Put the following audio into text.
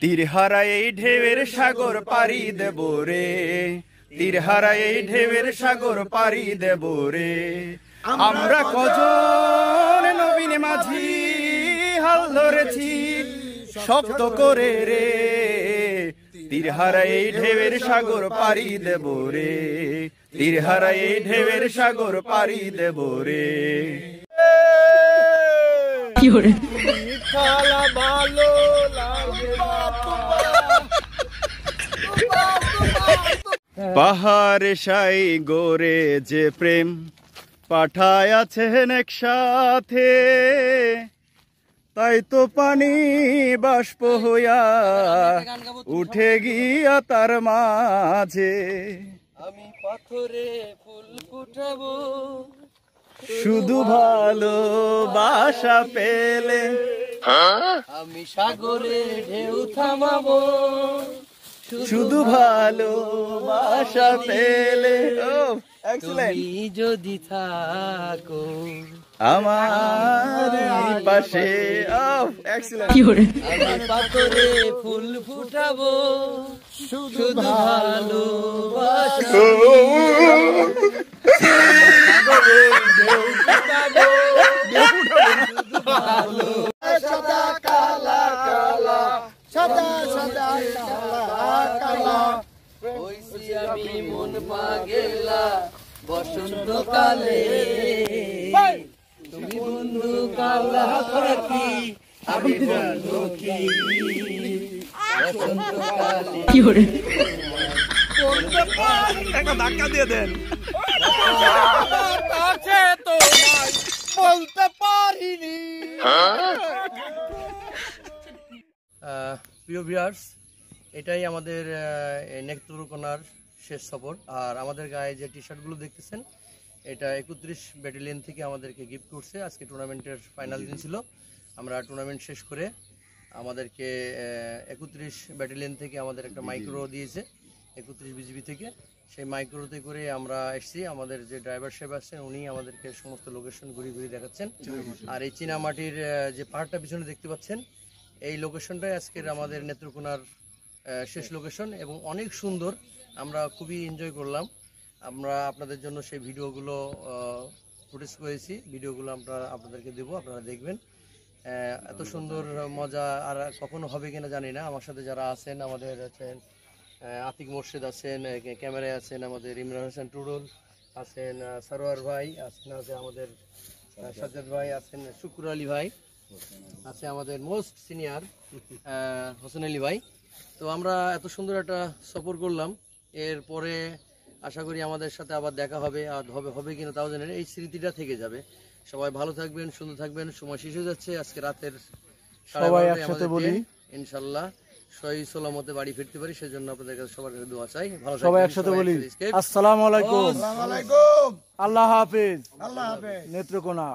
তীরহারা এই ঢেউয়ের সাগর পাড়ি দেব রে, তীরহারা এই ঢেউয়ের সাগর পাড়ি দেব রে। আমরা কজন নবীন মাঝি হাল ধরেছি শক্ত করে রে, তীরহারা এই ঢেউয়ের সাগর পাড়ি দেব রে, তীরহারা এই ঢেউয়ের সাগর পাড়ি দেব রে। কি করে ভালো লাগে পাহাড়ে সাই গোরে যে প্রেম পাঠায় আছেন একসাথে, তাই তো পানি বাষ্প হইয়া উঠে গিয়া তার মাঝে। আমি পাথরে ফুল ফুটাবো শুধু ভালোবাসা পেলে, আমি সাগরে ঢেউ থামাবো শুধু ভালোবাসা পেলে। তুমি যদি থাকো আমার পাশে। কি করে আমি পাথরে ফুল ফুটাবো শুধু ভালোবাসা সাগরে ঢেউ ফুটাবো শুধু ভালো সাদা কালা কালা সাদা সাদা কালা কালা হইছি আমি মন পাগেলা বসন্তকালে। তুমি বন্ধু কালা পাখি আমি বন্ধু কি বসন্তকালে। কি করে একটা ধাক্কা দিয়ে দেন। বলতে পারিনি। প্রিয় ভিউয়ার্স, এটাই আমাদের নেত্রকোনার শেষ সফর। আর আমাদের গায়ে যে টি শার্টগুলো দেখতেছেন এটা 31 ব্যাটালিয়ন থেকে আমাদেরকে গিফট করছে। আজকে টুর্নামেন্টের ফাইনাল দিন ছিল। আমরা টুর্নামেন্ট শেষ করে আমাদেরকে 31 ব্যাটালিয়ন থেকে আমাদের একটা মাইক্রো দিয়েছে 31 বিজিবি থেকে। সেই মাইক্রোতে করে আমরা এসেছি। আমাদের যে ড্রাইভার সাহেব আছেন উনি আমাদেরকে সমস্ত লোকেশন ঘুরে ঘুরে দেখাচ্ছেন। আর এই চীনামাটির যে পাহাড়টা পিছনে দেখতে পাচ্ছেন এই লোকেশনটাই আজকের আমাদের নেত্রকোনার শেষ লোকেশন এবং অনেক সুন্দর। আমরা খুবই এনজয় করলাম। আমরা আপনাদের জন্য সেই ভিডিওগুলো ফুটেজ করেছি। ভিডিওগুলো আমরা আপনাদেরকে দেবো, আপনারা দেখবেন। এত সুন্দর মজা আর কখনো হবে কিনা জানি না। আমার সাথে যারা আছেন আমাদের আছেন আতিক মোর্শেদ আছেন, ক্যামেরায় আছেন আমাদের ইমরান হোসেন টুডল আছেন, সরোয়ার ভাই আছেন, আছে আমাদের সাজ্জাদ ভাই আছেন, শুক্র আলী ভাই আছে, আমাদের মোস্ট সিনিয়র হোসেন আলী ভাই। তো আমরা এত সুন্দর একটা সফর করলাম। এরপরে আশা করি আমাদের সাথে আবার দেখা হবে। আর হবে কিনা তাও জানেন, এই স্মৃতিটা থেকে যাবে। সবাই ভালো থাকবেন, সুন্দর থাকবেন। সময় শেষ হয়ে যাচ্ছে। আজকে রাতের সবাই একসাথে বলি ইনশাল্লাহ সহি সালামতে বাড়ি ফিরতে পারি, সেজন্য আপনাদের কাছে সবার কাছে দোয়া চাই। ভালো সবাই একসাথে বলি আসসালামু আলাইকুম, আল্লাহ হাফেজ, নেত্রকোনা।